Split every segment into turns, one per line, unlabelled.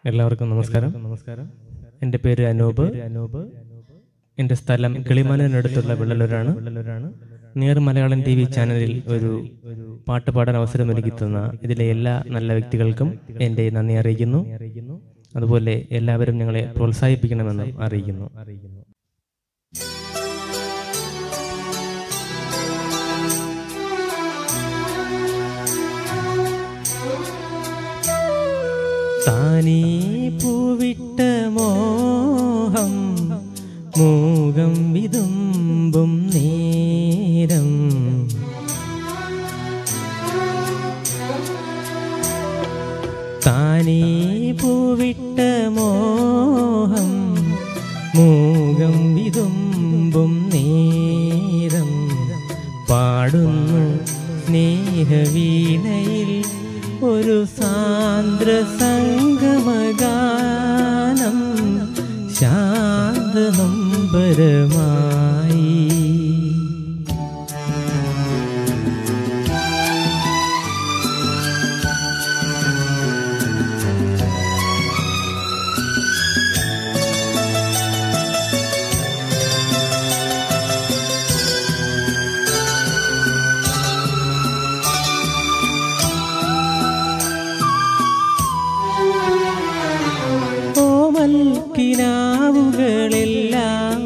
എല്ലാവർക്കും നമസ്കാരം. എൻ്റെ പേര് അനൂപ്. എൻ്റെ സ്ഥലം കിളിമലനടുത്തുള്ള വിള്ളലൂരാണ്. നിയർ മലയാളം TV ചാനലിൽ ഒരു പാട്ട് പാടാൻ അവസരമൊരുക്കി തന്ന ഇതിലെ എല്ലാ നല്ല വ്യക്തികൾക്കും എൻ്റെ നന്ദി അറിയിക്കുന്നു. അതുപോലെ എല്ലാവരും ഞങ്ങളെ പ്രോത്സാഹിപ്പിക്കണമെന്നും അറിയിക്കുന്നു. താനീ പൂവിട്ട മോഹം മൂകം വിതുമ്പും നേരം താനീ പൂവിട്ട മോഹം മൂകം വിതുമ്പും നേരം പാടുന്നു സ്നേഹവീണയിൽ ഒരു സാന്ദ്ര സംഗമഗാനം ശാന്തനൊമ്പരമായി. കിനാവുകളെല്ലാം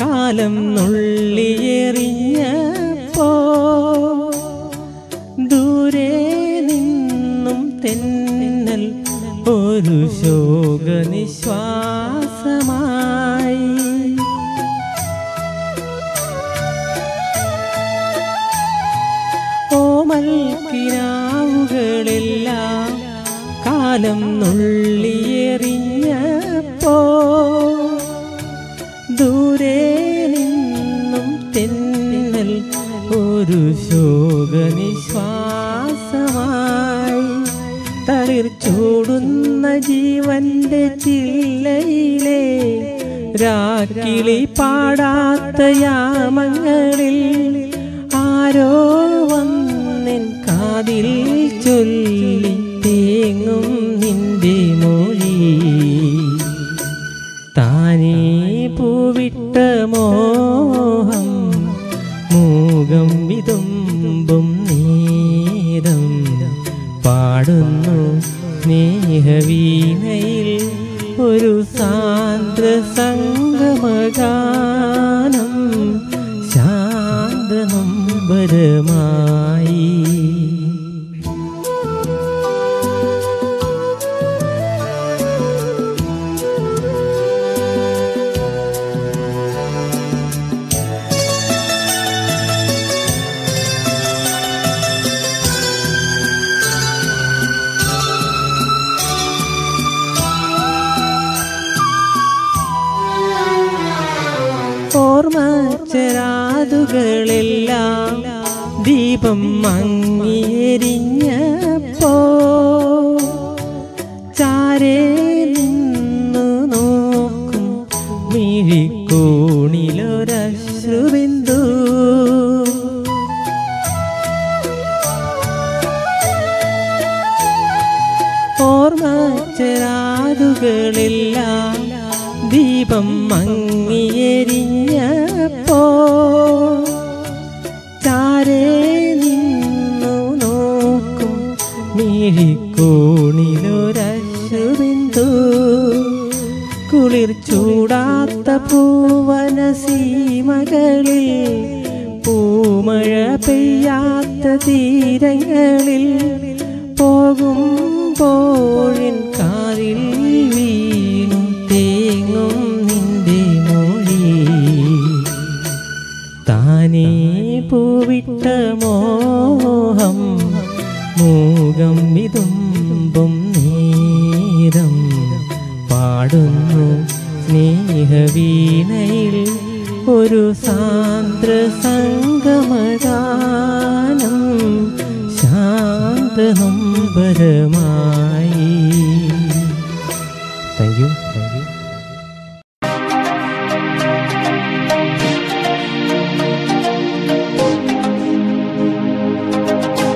കാലം നുള്ളിയെറിഞ്ഞപ്പോ ദൂരെ നിന്നും തെന്നൽ ഒരു ശോകനിശ്വാസമായി. ഓമൽ കിനാവുകളെല്ലാം കാലം നുള്ളിയെറിഞ്ഞപ്പോ ദൂരെ നിന്നും തെന്നൽ ഒരു ശോകനിശ്വാസമായി. തളിർ ചൂടുന്ന ജീവന്റെ ചില്ലയിലെ രാക്കിളി പാടാത്ത യാമങ്ങളിൽ ആരോ വന്നെൻ കാതിൽ ചൊല്ലി തേങ്ങും നിന്റെ മൊഴി. താനേ പൂവിട്ട മോഹം മൂകം വിതുമ്പും നേരം പാടുന്നു സ്നേഹവീണയിൽ ഒരു സാന്ദ്ര സംഗമഗാനം ശാന്തനൊമ്പരമായി. ഓർമ്മച്ചരാതുകളെല്ലാം ദീപം മങ്ങിയെരിഞ്ഞപ്പോ ചാരേ നിന്നു നോക്കും മിഴിക്കോണിലൊരശ്രുബിന്ദു. ഓർമ്മച്ചരാതുകളെല്ലാം ദീപം മങ്ങിയെരിഞ്ഞപ്പോ ചാരേ നിന്നു നോക്കും മിഴിക്കോണിലൊരശ്രുബിന്ദു. കുളിർ ചൂടാത്ത പൂവനസീമകളിൽ പൂമഴ പെയ്യാത്ത തീരങ്ങളിൽ പോകുമ്പോഴിൻ കാതിൽ വീണു തേങ്ങും നിന്റെ മൊഴി. താനേ പൂവിട്ട മോഹം മൂകം വിതുമ്പും നേരം പാടുന്നു സ്നേഹവീണയിൽ ഒരു സാന്ദ്ര സംഗമഗാനം ശാന്തനൊമ്പരമായി. Thank U.